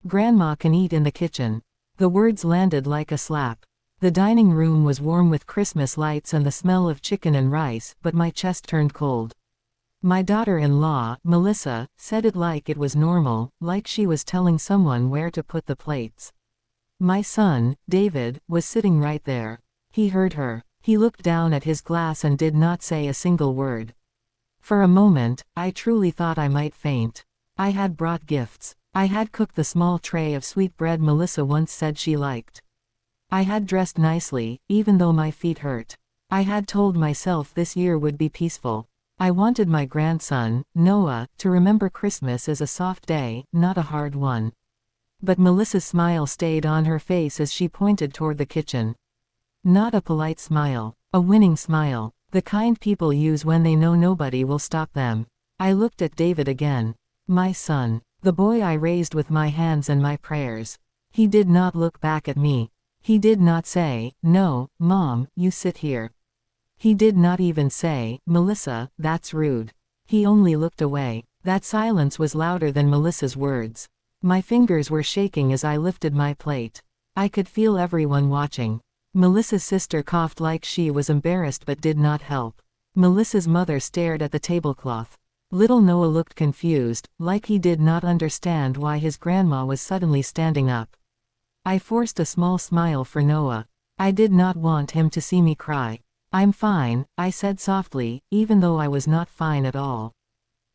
Grandma can eat in the kitchen. The words landed like a slap. The dining room was warm with Christmas lights and the smell of chicken and rice, but my chest turned cold. My daughter-in-law, Melissa, said it like it was normal, like she was telling someone where to put the plates. My son, David, was sitting right there. He heard her. He looked down at his glass and did not say a single word. For a moment, I truly thought I might faint. I had brought gifts. I had cooked the small tray of sweet bread Melissa once said she liked. I had dressed nicely, even though my feet hurt. I had told myself this year would be peaceful. I wanted my grandson, Noah, to remember Christmas as a soft day, not a hard one. But Melissa's smile stayed on her face as she pointed toward the kitchen. Not a polite smile. A winning smile. The kind people use when they know nobody will stop them. I looked at David again. My son. The boy I raised with my hands and my prayers. He did not look back at me. He did not say, "No, Mom, you sit here." He did not even say, "Melissa, that's rude." He only looked away. That silence was louder than Melissa's words. My fingers were shaking as I lifted my plate. I could feel everyone watching. Melissa's sister coughed like she was embarrassed but did not help. Melissa's mother stared at the tablecloth. Little Noah looked confused, like he did not understand why his grandma was suddenly standing up. I forced a small smile for Noah. I did not want him to see me cry. "I'm fine," I said softly, even though I was not fine at all.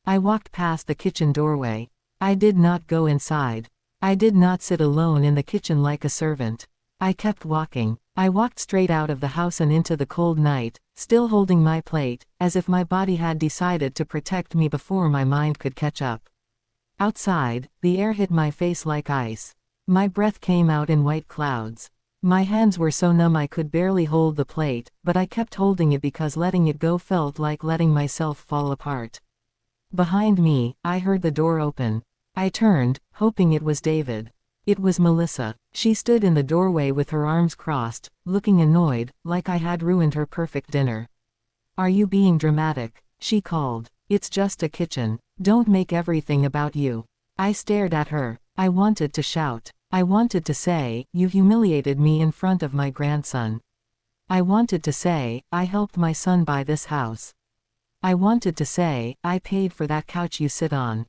I walked past the kitchen doorway. I did not go inside. I did not sit alone in the kitchen like a servant. I kept walking. I walked straight out of the house and into the cold night, still holding my plate, as if my body had decided to protect me before my mind could catch up. Outside, the air hit my face like ice. My breath came out in white clouds. My hands were so numb I could barely hold the plate, but I kept holding it because letting it go felt like letting myself fall apart. Behind me, I heard the door open. I turned, hoping it was David. It was Melissa. She stood in the doorway with her arms crossed, looking annoyed, like I had ruined her perfect dinner. "Are you being dramatic?" she called. "It's just a kitchen. Don't make everything about you." I stared at her. I wanted to shout. I wanted to say, "You humiliated me in front of my grandson." I wanted to say, "I helped my son buy this house." I wanted to say, "I paid for that couch you sit on."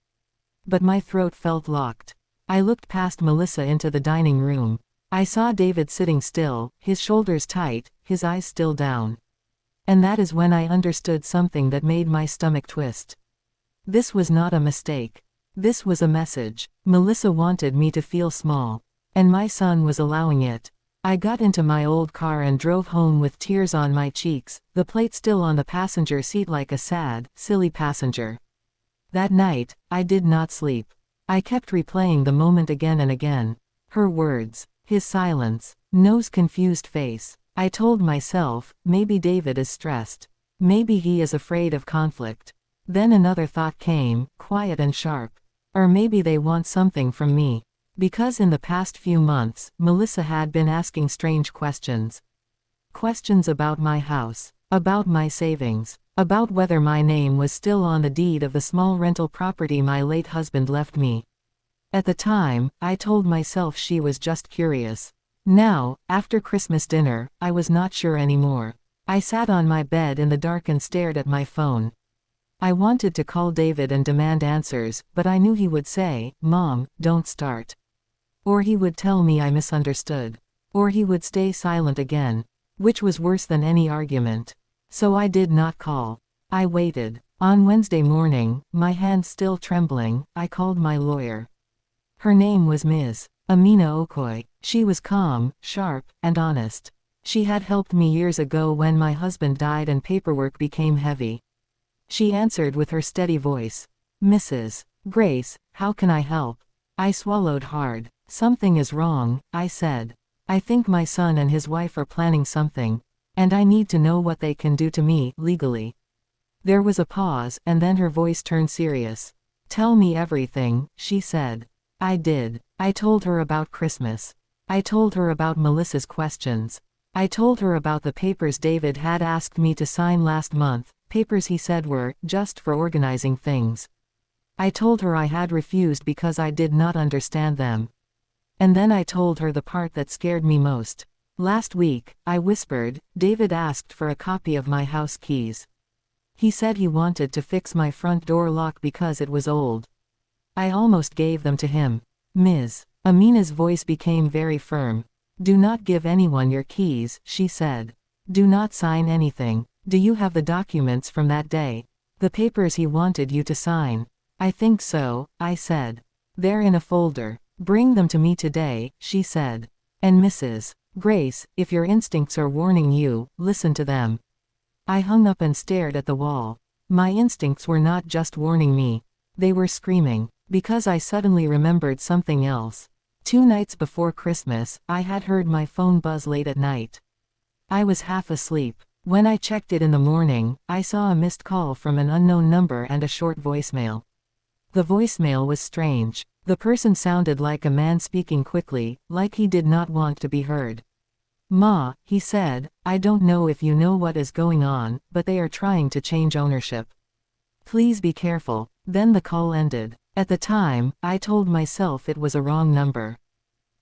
But my throat felt locked. I looked past Melissa into the dining room. I saw David sitting still, his shoulders tight, his eyes still down. And that is when I understood something that made my stomach twist. This was not a mistake. This was a message. Melissa wanted me to feel small. And my son was allowing it. I got into my old car and drove home with tears on my cheeks, the plate still on the passenger seat like a sad, silly passenger. That night, I did not sleep. I kept replaying the moment again and again. Her words, his silence, Noah's confused face. I told myself, maybe David is stressed. Maybe he is afraid of conflict. Then another thought came, quiet and sharp. Or maybe they want something from me. Because in the past few months, Melissa had been asking strange questions. Questions about my house, about my savings, about whether my name was still on the deed of the small rental property my late husband left me. At the time, I told myself she was just curious. Now, after Christmas dinner, I was not sure anymore. I sat on my bed in the dark and stared at my phone. I wanted to call David and demand answers, but I knew he would say, "Mom, don't start." Or he would tell me I misunderstood. Or he would stay silent again. Which was worse than any argument. So I did not call. I waited. On Wednesday morning, my hands still trembling, I called my lawyer. Her name was Ms. Amina Okoye. She was calm, sharp, and honest. She had helped me years ago when my husband died and paperwork became heavy. She answered with her steady voice. "Mrs. Grace, how can I help?" I swallowed hard. "Something is wrong," I said. "I think my son and his wife are planning something. And I need to know what they can do to me, legally." There was a pause, and then her voice turned serious. "Tell me everything," she said. I did. I told her about Christmas. I told her about Melissa's questions. I told her about the papers David had asked me to sign last month, papers he said were just for organizing things. I told her I had refused because I did not understand them. And then I told her the part that scared me most. Last week, I whispered, David asked for a copy of my house keys. He said he wanted to fix my front door lock because it was old. I almost gave them to him. Ms. Amina's voice became very firm. Do not give anyone your keys, she said. Do not sign anything. Do you have the documents from that day? The papers he wanted you to sign? I think so, I said. They're in a folder. Bring them to me today, she said. And Mrs. Grace, if your instincts are warning you, listen to them. I hung up and stared at the wall. My instincts were not just warning me. They were screaming. Because I suddenly remembered something else. 2 nights before Christmas, I had heard my phone buzz late at night. I was half asleep. When I checked it in the morning, I saw a missed call from an unknown number and a short voicemail. The voicemail was strange. The person sounded like a man speaking quickly, like he did not want to be heard. Ma, he said, I don't know if you know what is going on, but they are trying to change ownership. Please be careful. Then the call ended. At the time, I told myself it was a wrong number.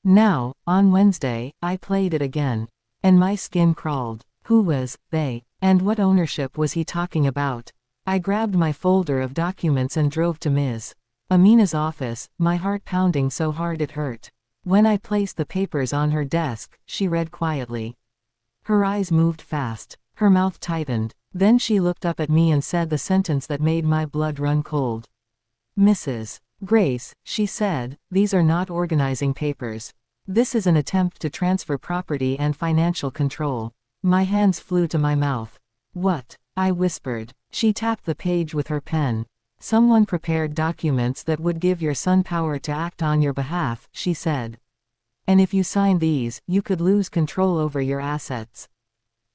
Now, on Wednesday, I played it again. And my skin crawled. Who was they? And what ownership was he talking about? I grabbed my folder of documents and drove to Ms. Amina's office, my heart pounding so hard it hurt. When I placed the papers on her desk, she read quietly. Her eyes moved fast. Her mouth tightened. Then she looked up at me and said the sentence that made my blood run cold. Mrs. Grace, she said, these are not organizing papers. This is an attempt to transfer property and financial control. My hands flew to my mouth. What? I whispered. She tapped the page with her pen. Someone prepared documents that would give your son power to act on your behalf, she said. And if you sign these, you could lose control over your assets.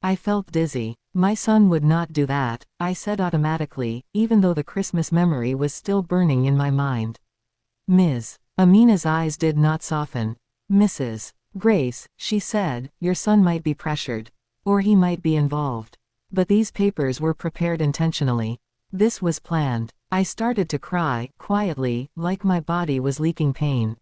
I felt dizzy. My son would not do that, I said automatically, even though the Christmas memory was still burning in my mind. Ms. Amina's eyes did not soften. Mrs. Grace, she said, your son might be pressured. Or he might be involved. But these papers were prepared intentionally. This was planned. I started to cry, quietly, like my body was leaking pain.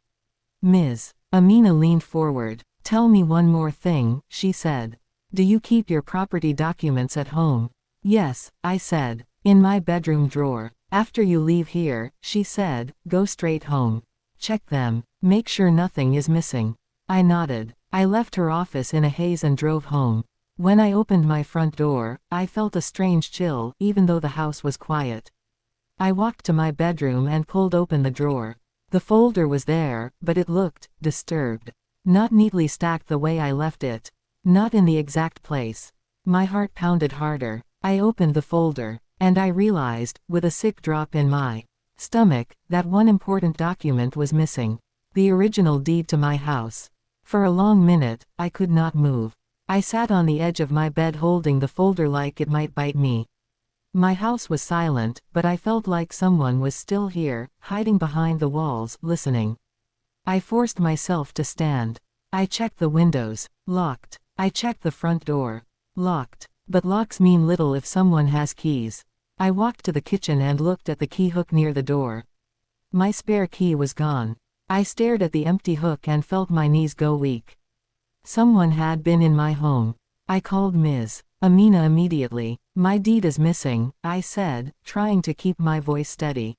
Ms. Amina leaned forward. Tell me one more thing, she said. Do you keep your property documents at home? Yes, I said. In my bedroom drawer. After you leave here, she said, go straight home. Check them. Make sure nothing is missing. I nodded. I left her office in a haze and drove home. When I opened my front door, I felt a strange chill, even though the house was quiet. I walked to my bedroom and pulled open the drawer. The folder was there, but it looked disturbed. Not neatly stacked the way I left it. Not in the exact place. My heart pounded harder. I opened the folder, and I realized, with a sick drop in my stomach, that one important document was missing. The original deed to my house. For a long minute, I could not move. I sat on the edge of my bed holding the folder like it might bite me. My house was silent, but I felt like someone was still here, hiding behind the walls, listening. I forced myself to stand. I checked the windows. Locked. I checked the front door. Locked. But locks mean little if someone has keys. I walked to the kitchen and looked at the key hook near the door. My spare key was gone. I stared at the empty hook and felt my knees go weak. Someone had been in my home. I called Ms. Amina immediately. My deed is missing, I said, trying to keep my voice steady.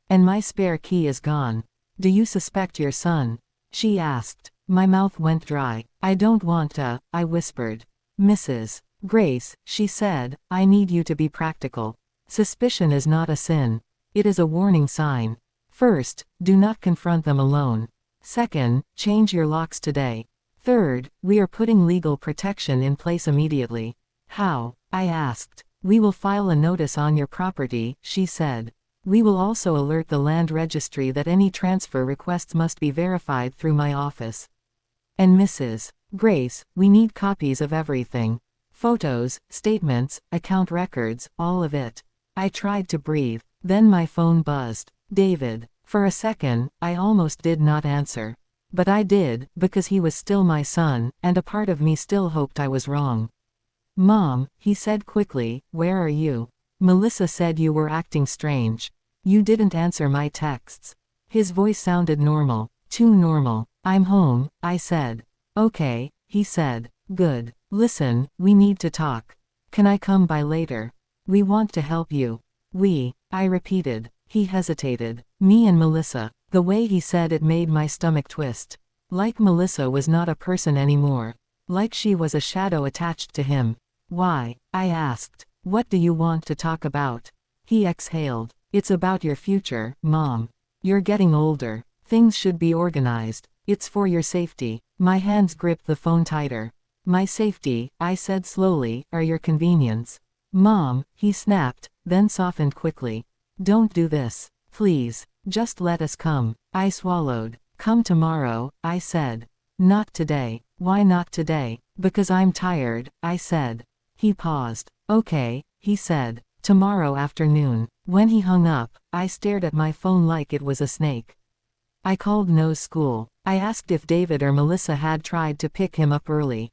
And my spare key is gone. Do you suspect your son? She asked. My mouth went dry. I don't want to, I whispered. Mrs. Grace, she said, I need you to be practical. Suspicion is not a sin. It is a warning sign. First, do not confront them alone. Second, change your locks today. Third, we are putting legal protection in place immediately. How? I asked. We will file a notice on your property, she said. We will also alert the land registry that any transfer requests must be verified through my office. And Mrs. Grace, we need copies of everything. Photos, statements, account records, all of it. I tried to breathe. Then my phone buzzed. David. For a second, I almost did not answer. But I did, because he was still my son, and a part of me still hoped I was wrong. Mom, he said quickly, where are you? Melissa said you were acting strange. You didn't answer my texts. His voice sounded normal. Too normal. I'm home, I said. Okay, he said. Good. Listen, we need to talk. Can I come by later? We want to help you. I repeated. He hesitated. Me and Melissa. The way he said it made my stomach twist. Like Melissa was not a person anymore. Like she was a shadow attached to him. Why? I asked. What do you want to talk about? He exhaled. It's about your future, Mom. You're getting older. Things should be organized. It's for your safety. My hands gripped the phone tighter. My safety, I said slowly, or your convenience. Mom, he snapped, then softened quickly. Don't do this. Please. Just let us come. I swallowed. Come tomorrow, I said. Not today. Why not today? Because I'm tired, I said. He paused. Okay, he said. Tomorrow afternoon. When he hung up, I stared at my phone like it was a snake. I called No's school. I asked if David or Melissa had tried to pick him up early.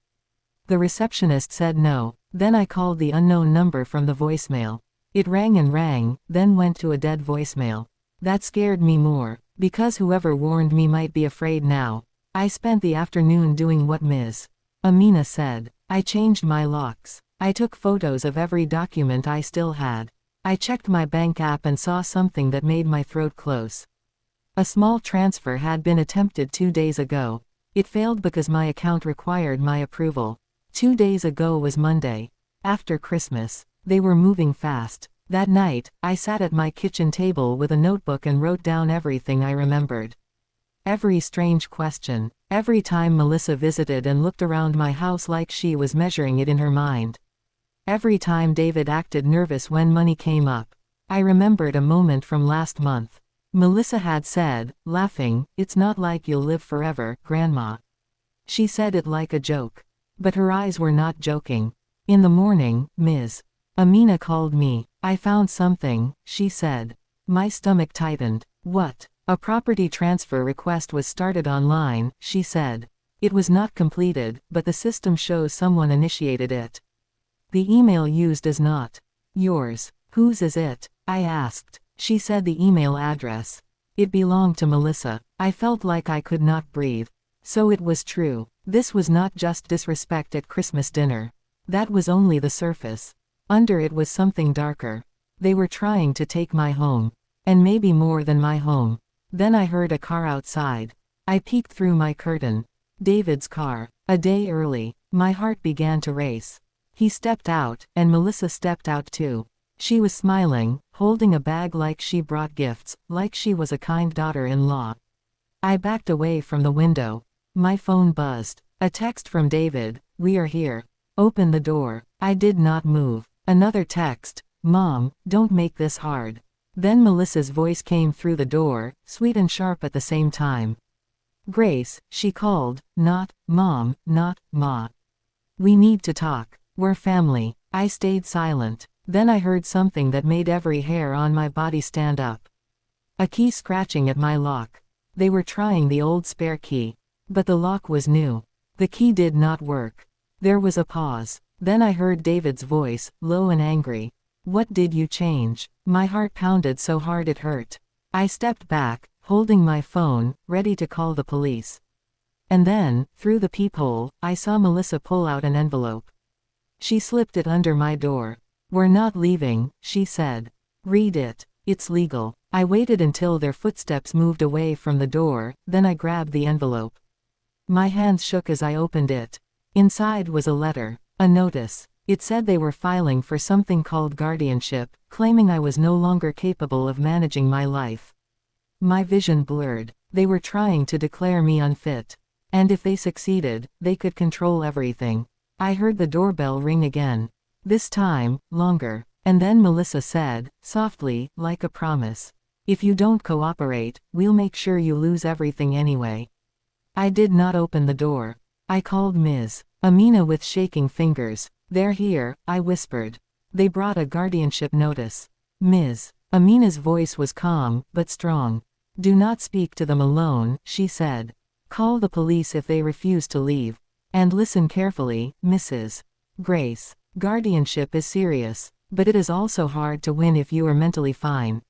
The receptionist said no. Then I called the unknown number from the voicemail. It rang and rang, then went to a dead voicemail. That scared me more, because whoever warned me might be afraid now. I spent the afternoon doing what Ms. Amina said. I changed my locks. I took photos of every document I still had. I checked my bank app and saw something that made my throat close. A small transfer had been attempted 2 days ago. It failed because my account required my approval. 2 days ago was Monday. After Christmas. They were moving fast. That night, I sat at my kitchen table with a notebook and wrote down everything I remembered. Every strange question. Every time Melissa visited and looked around my house like she was measuring it in her mind. Every time David acted nervous when money came up. I remembered a moment from last month. Melissa had said, laughing, "It's not like you'll live forever, Grandma." She said it like a joke. But her eyes were not joking. In the morning, Ms. Amina called me. I found something, she said. My stomach tightened. What? A property transfer request was started online, she said. It was not completed, but the system shows someone initiated it. The email used is not yours. Whose is it? I asked. She said the email address. It belonged to Melissa. I felt like I could not breathe. So it was true. This was not just disrespect at Christmas dinner. That was only the surface. Under it was something darker. They were trying to take my home. And maybe more than my home. Then I heard a car outside. I peeked through my curtain. David's car. A day early. My heart began to race. He stepped out, and Melissa stepped out too. She was smiling, holding a bag like she brought gifts, like she was a kind daughter-in-law. I backed away from the window. My phone buzzed. A text from David, "We are here. Open the door." I did not move. Another text, "Mom, don't make this hard." Then Melissa's voice came through the door, sweet and sharp at the same time. "Grace," she called, "not, Mom, not, Ma. We need to talk. We're family." I stayed silent. Then I heard something that made every hair on my body stand up. A key scratching at my lock. They were trying the old spare key. But the lock was new. The key did not work. There was a pause. Then I heard David's voice, low and angry. "What did you change?" My heart pounded so hard it hurt. I stepped back, holding my phone, ready to call the police. And then, through the peephole, I saw Melissa pull out an envelope. She slipped it under my door. "We're not leaving," she said. "Read it. It's legal." I waited until their footsteps moved away from the door, then I grabbed the envelope. My hands shook as I opened it. Inside was a letter. A notice. It said they were filing for something called guardianship, claiming I was no longer capable of managing my life. My vision blurred. They were trying to declare me unfit. And if they succeeded, they could control everything. I heard the doorbell ring again. This time, longer. And then Melissa said, softly, like a promise. "If you don't cooperate, we'll make sure you lose everything anyway." I did not open the door. I called Ms. Amina with shaking fingers. "They're here," I whispered. They brought a guardianship notice. Ms. Amina's voice was calm, but strong. "Do not speak to them alone," she said. "Call the police if they refuse to leave. And listen carefully, Mrs. Grace. Guardianship is serious, but it is also hard to win if you are mentally fine.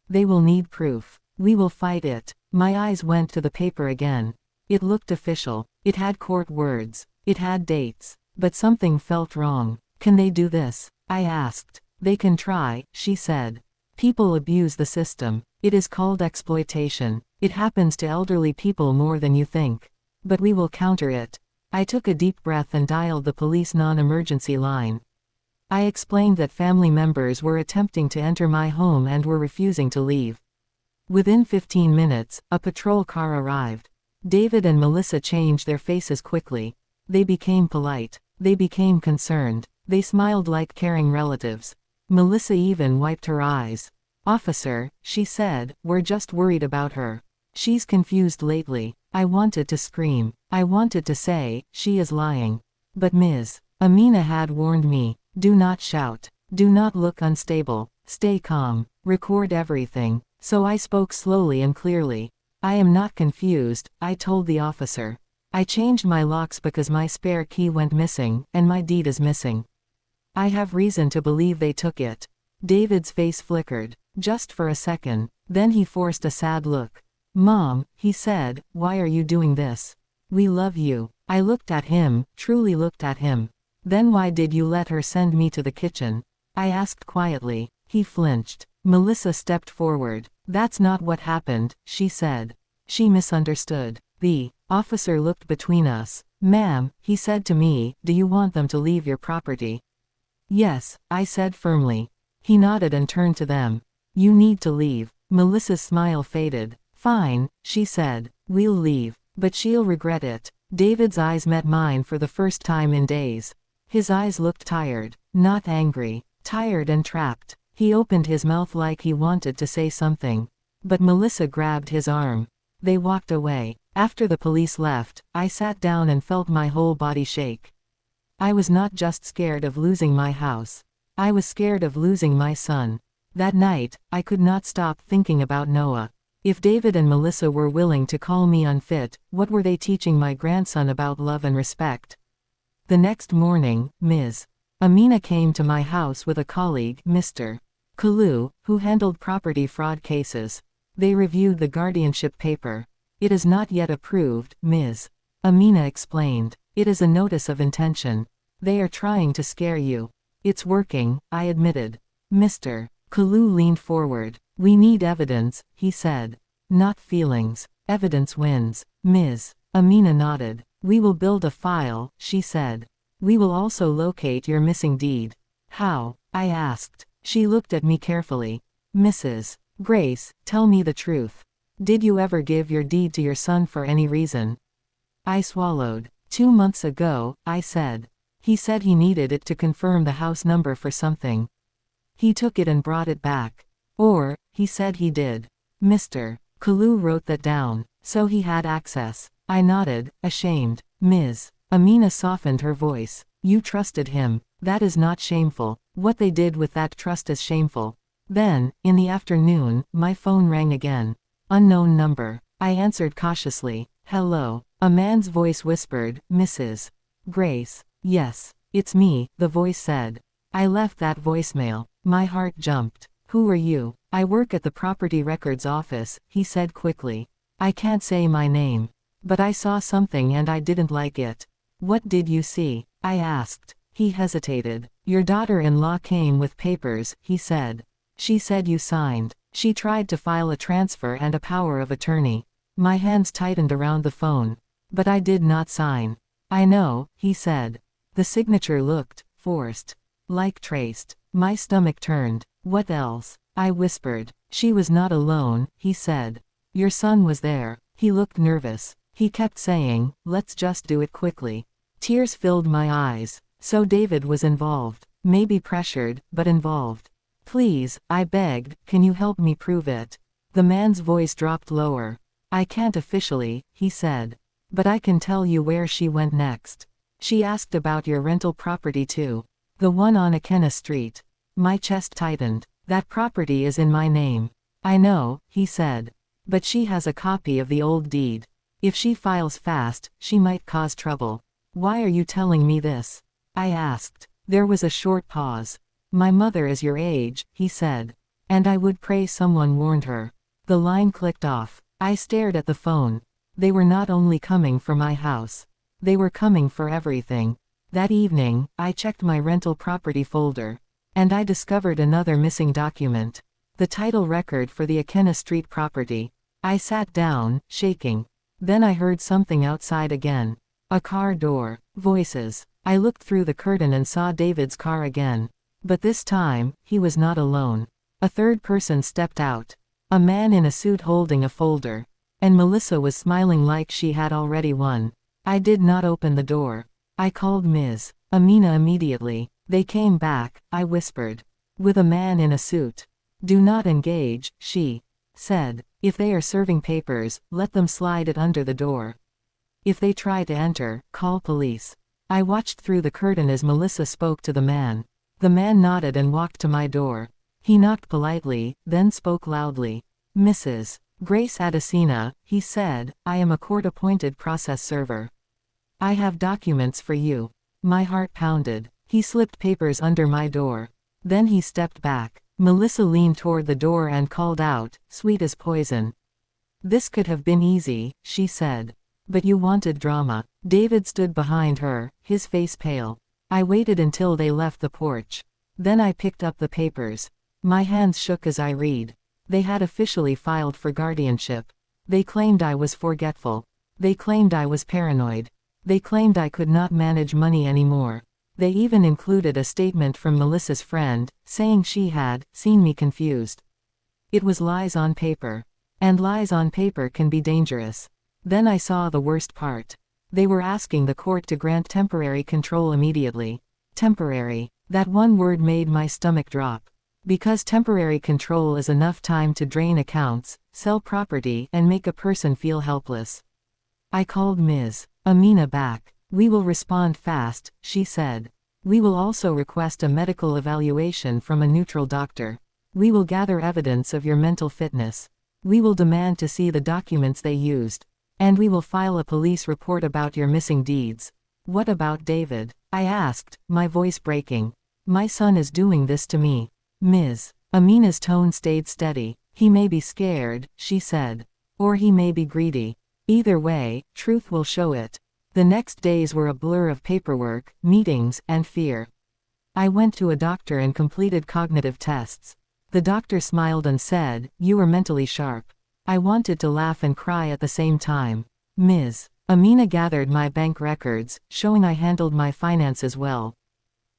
They will need proof. We will fight it." My eyes went to the paper again. It looked official. It had court words. It had dates. But something felt wrong. Can they do this? I asked. They can try, she said. People abuse the system. It is called exploitation. It happens to elderly people more than you think. But we will counter it. I took a deep breath and dialed the police non-emergency line. I explained that family members were attempting to enter my home and were refusing to leave. Within 15 minutes, a patrol car arrived. David and Melissa changed their faces quickly. They became polite. They became concerned. They smiled like caring relatives. Melissa even wiped her eyes. "Officer," she said, "we're just worried about her. She's confused lately." I wanted to scream. I wanted to say, "She is lying." But Ms. Amina had warned me, "Do not shout. Do not look unstable. Stay calm. Record everything." So I spoke slowly and clearly. "I am not confused," I told the officer. "I changed my locks because my spare key went missing, and my deed is missing. I have reason to believe they took it." David's face flickered. Just for a second. Then he forced a sad look. "Mom," he said, "why are you doing this? We love you." I looked at him, truly looked at him. "Then why did you let her send me to the kitchen?" I asked quietly. He flinched. Melissa stepped forward. "That's not what happened," she said. She misunderstood. The officer looked between us. "Ma'am," he said to me, "do you want them to leave your property?" "Yes," I said firmly. He nodded and turned to them. "You need to leave." Melissa's smile faded. "Fine," she said. "We'll leave. But she'll regret it." David's eyes met mine for the first time in days. His eyes looked tired. Not angry. Tired and trapped. He opened his mouth like he wanted to say something. But Melissa grabbed his arm. They walked away. After the police left, I sat down and felt my whole body shake. I was not just scared of losing my house. I was scared of losing my son. That night, I could not stop thinking about Noah. If David and Melissa were willing to call me unfit, what were they teaching my grandson about love and respect? The next morning, Ms. Amina came to my house with a colleague, Mr. Kalu, who handled property fraud cases. They reviewed the guardianship paper. "It is not yet approved," Ms. Amina explained. "It is a notice of intention. They are trying to scare you." "It's working," I admitted. Mr. Kalu leaned forward. "We need evidence," he said. "Not feelings. Evidence wins." Ms. Amina nodded. "We will build a file," she said. "We will also locate your missing deed." "How?" I asked. She looked at me carefully. "Mrs. Grace, tell me the truth. Did you ever give your deed to your son for any reason?" I swallowed. 2 months ago, I said. He said he needed it to confirm the house number for something. He took it and brought it back. Or, he said he did. Mr. Kalu wrote that down. So he had access. I nodded, ashamed. Ms. Amina softened her voice. "You trusted him. That is not shameful. What they did with that trust is shameful." Then, in the afternoon, my phone rang again. Unknown number. I answered cautiously. "Hello." A man's voice whispered, "Mrs. Grace." "Yes. It's me," the voice said. I left that voicemail. My heart jumped. "Who are you?" "I work at the property records office," he said quickly. "I can't say my name. But I saw something and I didn't like it." "What did you see?" I asked. He hesitated. "Your daughter-in-law came with papers," he said. "She said you signed. She tried to file a transfer and a power of attorney." My hands tightened around the phone. "But I did not sign." "I know," he said. The signature looked forced. Like traced. My stomach turned. "What else?" I whispered. "She was not alone," he said. "Your son was there." He looked nervous. He kept saying, "Let's just do it quickly." Tears filled my eyes. So David was involved. Maybe pressured, but involved. "Please," I begged, "can you help me prove it?" The man's voice dropped lower. "I can't officially," he said. "But I can tell you where she went next. She asked about your rental property too. The one on Akena Street." My chest tightened. "That property is in my name." "I know," he said. "But she has a copy of the old deed. If she files fast, she might cause trouble." "Why are you telling me this?" I asked. There was a short pause. "My mother is your age," he said. "And I would pray someone warned her." The line clicked off. I stared at the phone. They were not only coming for my house. They were coming for everything. That evening, I checked my rental property folder. And I discovered another missing document. The title record for the Akena Street property. I sat down, shaking. Then I heard something outside again. A car door. Voices. I looked through the curtain and saw David's car again. But this time, he was not alone. A third person stepped out. A man in a suit holding a folder. And Melissa was smiling like she had already won. I did not open the door. I called Ms. Amina immediately. They came back, I whispered. With a man in a suit. Do not engage, she said. If they are serving papers, let them slide it under the door. If they try to enter, call police. I watched through the curtain as Melissa spoke to the man. The man nodded and walked to my door. He knocked politely, then spoke loudly. Mrs. Grace Adesina, he said, I am a court-appointed process server. I have documents for you. My heart pounded. He slipped papers under my door. Then he stepped back. Melissa leaned toward the door and called out, sweet as poison. This could have been easy, she said. But you wanted drama. David stood behind her, his face pale. I waited until they left the porch. Then I picked up the papers. My hands shook as I read. They had officially filed for guardianship. They claimed I was forgetful. They claimed I was paranoid. They claimed I could not manage money anymore. They even included a statement from Melissa's friend, saying she had seen me confused. It was lies on paper. And lies on paper can be dangerous. Then I saw the worst part. They were asking the court to grant temporary control immediately. Temporary. That one word made my stomach drop. Because temporary control is enough time to drain accounts, sell property, and make a person feel helpless. I called Ms. Amina back. We will respond fast, she said. We will also request a medical evaluation from a neutral doctor. We will gather evidence of your mental fitness. We will demand to see the documents they used. And we will file a police report about your missing deeds. What about David? I asked, my voice breaking. My son is doing this to me. Ms. Amina's tone stayed steady. He may be scared, she said. Or he may be greedy. Either way, truth will show it. The next days were a blur of paperwork, meetings, and fear. I went to a doctor and completed cognitive tests. The doctor smiled and said, you are mentally sharp. I wanted to laugh and cry at the same time. Ms. Amina gathered my bank records, showing I handled my finances well.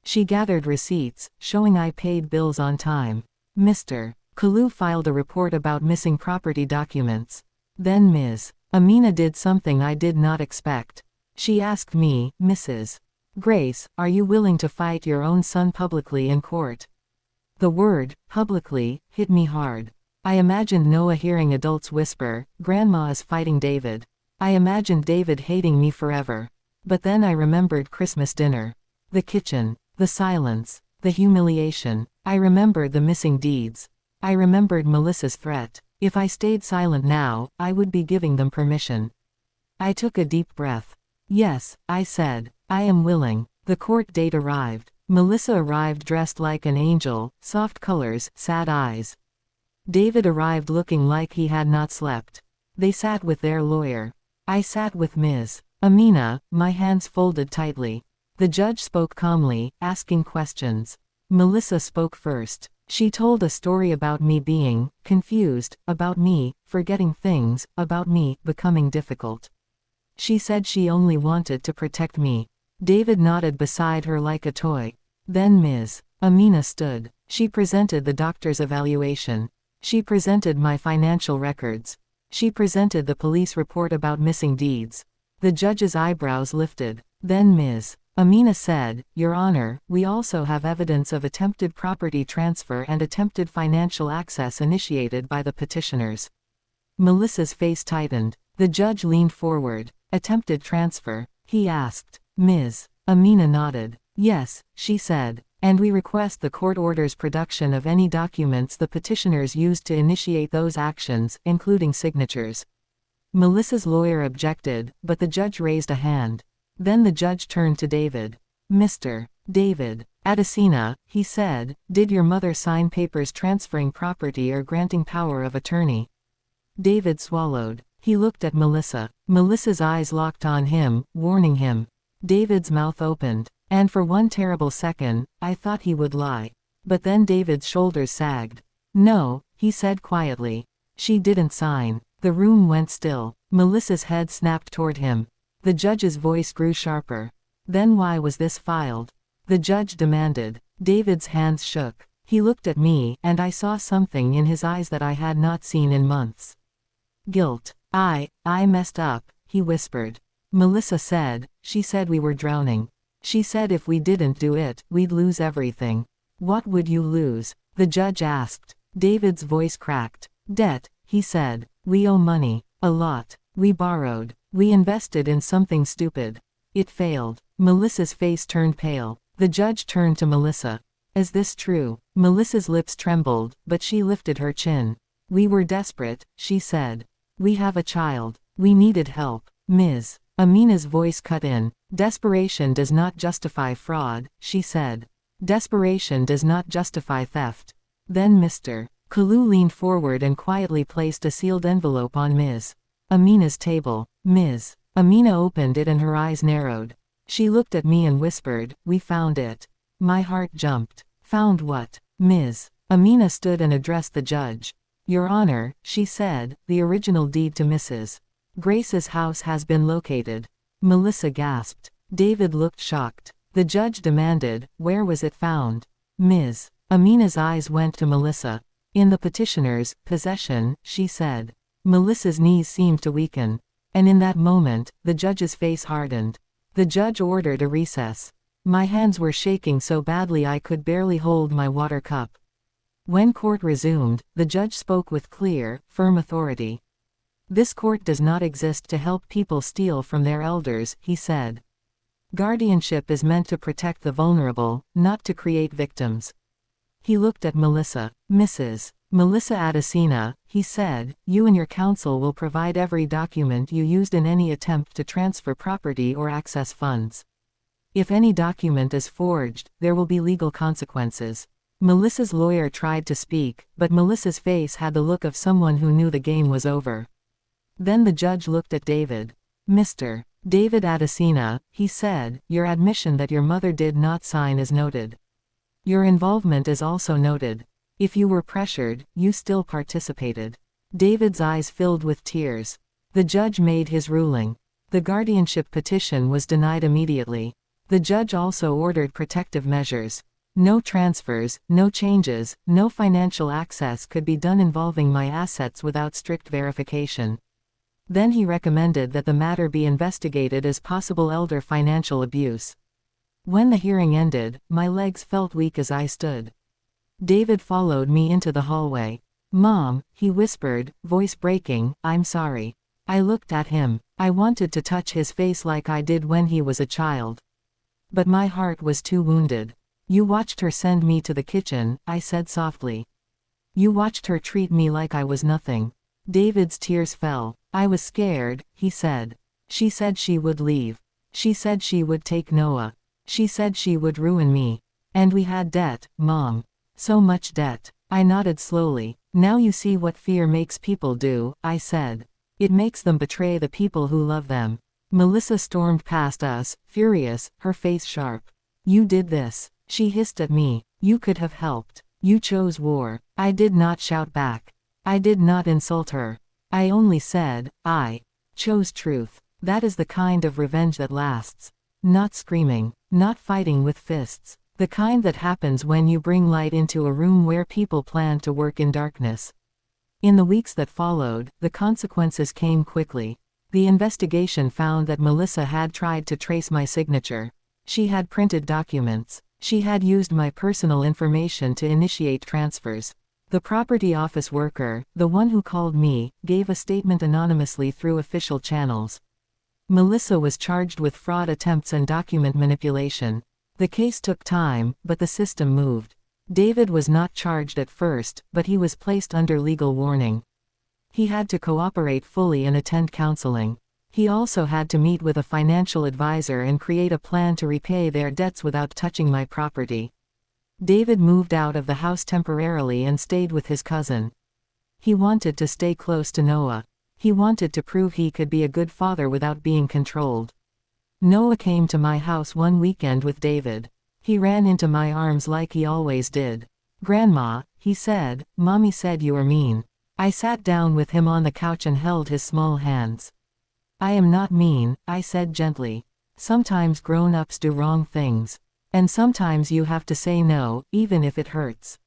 She gathered receipts, showing I paid bills on time. Mr. Kalu filed a report about missing property documents. Then Ms. Amina did something I did not expect. She asked me, Mrs. Grace, are you willing to fight your own son publicly in court? The word, publicly, hit me hard. I imagined Noah hearing adults whisper, Grandma is fighting David. I imagined David hating me forever. But then I remembered Christmas dinner. The kitchen. The silence. The humiliation. I remembered the missing deeds. I remembered Melissa's threat. If I stayed silent now, I would be giving them permission. I took a deep breath. Yes, I said. I am willing. The court date arrived. Melissa arrived dressed like an angel, soft colors, sad eyes. David arrived looking like he had not slept. They sat with their lawyer. I sat with Ms. Amina, my hands folded tightly. The judge spoke calmly, asking questions. Melissa spoke first. She told a story about me being confused, about me forgetting things, about me becoming difficult. She said she only wanted to protect me. David nodded beside her like a toy. Then Ms. Amina stood. She presented the doctor's evaluation. She presented my financial records. She presented the police report about missing deeds. The judge's eyebrows lifted. Then Ms. Amina said, Your Honor, we also have evidence of attempted property transfer and attempted financial access initiated by the petitioners. Melissa's face tightened. The judge leaned forward. Attempted transfer? He asked. Ms. Amina nodded. Yes, she said. And we request the court orders production of any documents the petitioners used to initiate those actions, including signatures. Melissa's lawyer objected, but the judge raised a hand. Then the judge turned to David. Mr. David Adesina, he said, did your mother sign papers transferring property or granting power of attorney? David swallowed. He looked at Melissa. Melissa's eyes locked on him, warning him. David's mouth opened. And for one terrible second, I thought he would lie. But then David's shoulders sagged. No, he said quietly. She didn't sign. The room went still. Melissa's head snapped toward him. The judge's voice grew sharper. Then why was this filed? The judge demanded. David's hands shook. He looked at me, and I saw something in his eyes that I had not seen in months. Guilt. I messed up, he whispered. Melissa said, she said we were drowning. She said if we didn't do it, we'd lose everything. What would you lose? The judge asked. David's voice cracked. Debt, he said. We owe money. A lot. We borrowed. We invested in something stupid. It failed. Melissa's face turned pale. The judge turned to Melissa. Is this true? Melissa's lips trembled, but she lifted her chin. We were desperate, she said. We have a child. We needed help. Ms. Amina's voice cut in. Desperation does not justify fraud, she said. Desperation does not justify theft. Then Mr. Kalu leaned forward and quietly placed a sealed envelope on Ms. Amina's table. Ms. Amina opened it and her eyes narrowed. She looked at me and whispered, we found it. My heart jumped. Found what? Ms. Amina stood and addressed the judge. Your Honor, she said, the original deed to Mrs. Grace's house has been located. Melissa gasped. David looked shocked. The judge demanded, where was it found? Ms. Amina's eyes went to Melissa. In the petitioner's possession, she said. Melissa's knees seemed to weaken. And in that moment, the judge's face hardened. The judge ordered a recess. My hands were shaking so badly I could barely hold my water cup. When court resumed, the judge spoke with clear, firm authority. This court does not exist to help people steal from their elders, he said. Guardianship is meant to protect the vulnerable, not to create victims. He looked at Melissa. Mrs. Melissa Adesina, he said, you and your counsel will provide every document you used in any attempt to transfer property or access funds. If any document is forged, there will be legal consequences. Melissa's lawyer tried to speak, but Melissa's face had the look of someone who knew the game was over. Then the judge looked at David. Mr. David Adesina, he said, your admission that your mother did not sign is noted. Your involvement is also noted. If you were pressured, you still participated. David's eyes filled with tears. The judge made his ruling. The guardianship petition was denied immediately. The judge also ordered protective measures. No transfers, no changes, no financial access could be done involving my assets without strict verification. Then he recommended that the matter be investigated as possible elder financial abuse. When the hearing ended, my legs felt weak as I stood. David followed me into the hallway. Mom, he whispered, voice breaking, I'm sorry. I looked at him. I wanted to touch his face like I did when he was a child. But my heart was too wounded. You watched her send me to the kitchen, I said softly. You watched her treat me like I was nothing. David's tears fell. I was scared, he said. She said she would leave. She said she would take Noah. She said she would ruin me. And we had debt, Mom. So much debt. I nodded slowly. Now you see what fear makes people do, I said. It makes them betray the people who love them. Melissa stormed past us, furious, her face sharp. You did this. She hissed at me. You could have helped. You chose war. I did not shout back. I did not insult her. I only said, I chose truth. That is the kind of revenge that lasts. Not screaming. Not fighting with fists. The kind that happens when you bring light into a room where people plan to work in darkness. In the weeks that followed, the consequences came quickly. The investigation found that Melissa had tried to trace my signature. She had printed documents. She had used my personal information to initiate transfers. The property office worker, the one who called me, gave a statement anonymously through official channels. Melissa was charged with fraud attempts and document manipulation. The case took time, but the system moved. David was not charged at first, but he was placed under legal warning. He had to cooperate fully and attend counseling. He also had to meet with a financial advisor and create a plan to repay their debts without touching my property. David moved out of the house temporarily and stayed with his cousin. He wanted to stay close to Noah. He wanted to prove he could be a good father without being controlled. Noah came to my house one weekend with David. He ran into my arms like he always did. "Grandma," he said, "Mommy said you were mean." I sat down with him on the couch and held his small hands. "I am not mean," I said gently. "Sometimes grown-ups do wrong things. And sometimes you have to say no, even if it hurts."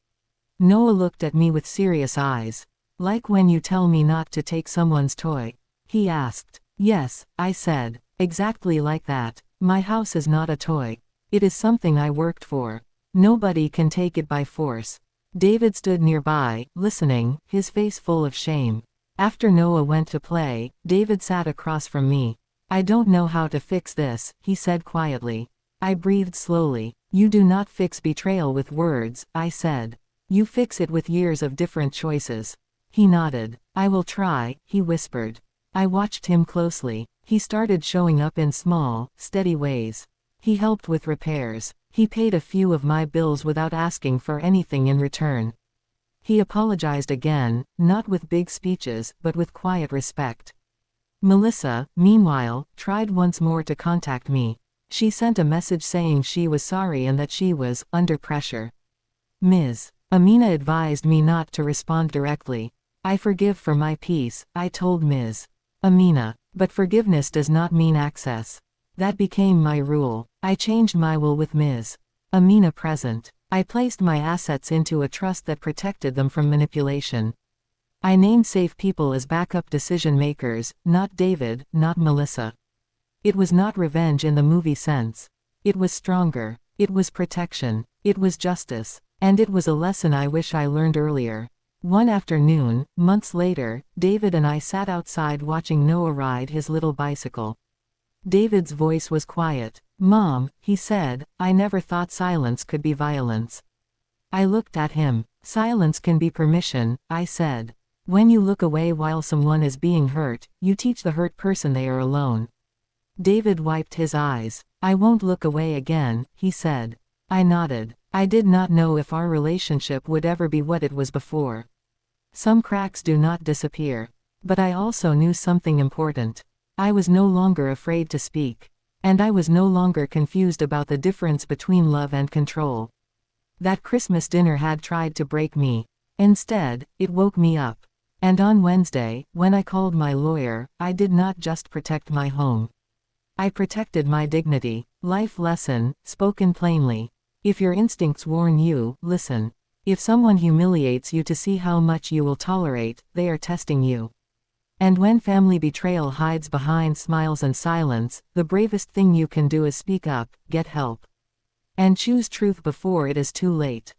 Noah looked at me with serious eyes. "Like when you tell me not to take someone's toy?" he asked. "Yes," I said. "Exactly like that. My house is not a toy. It is something I worked for. Nobody can take it by force." David stood nearby, listening, his face full of shame. After Noah went to play, David sat across from me. "I don't know how to fix this," he said quietly. I breathed slowly. "You do not fix betrayal with words," I said. "You fix it with years of different choices." He nodded. "I will try," he whispered. I watched him closely. He started showing up in small, steady ways. He helped with repairs. He paid a few of my bills without asking for anything in return. He apologized again, not with big speeches, but with quiet respect. Melissa, meanwhile, tried once more to contact me. She sent a message saying she was sorry and that she was under pressure. Ms. Amina advised me not to respond directly. "I forgive for my peace," I told Ms. Amina. "But forgiveness does not mean access." That became my rule. I changed my will with Ms. Amina present. I placed my assets into a trust that protected them from manipulation. I named safe people as backup decision makers, not David, not Melissa. It was not revenge in the movie sense. It was stronger. It was protection. It was justice. And it was a lesson I wish I learned earlier. One afternoon, months later, David and I sat outside watching Noah ride his little bicycle. David's voice was quiet. "Mom," he said, "I never thought silence could be violence." I looked at him. "Silence can be permission," I said. "When you look away while someone is being hurt, you teach the hurt person they are alone." David wiped his eyes. "I won't look away again," he said. I nodded. I did not know if our relationship would ever be what it was before. Some cracks do not disappear. But I also knew something important. I was no longer afraid to speak. And I was no longer confused about the difference between love and control. That Christmas dinner had tried to break me. Instead, it woke me up. And on Wednesday, when I called my lawyer, I did not just protect my home. I protected my dignity. Life lesson, spoken plainly. If your instincts warn you, listen. If someone humiliates you to see how much you will tolerate, they are testing you. And when family betrayal hides behind smiles and silence, the bravest thing you can do is speak up, get help. And choose truth before it is too late.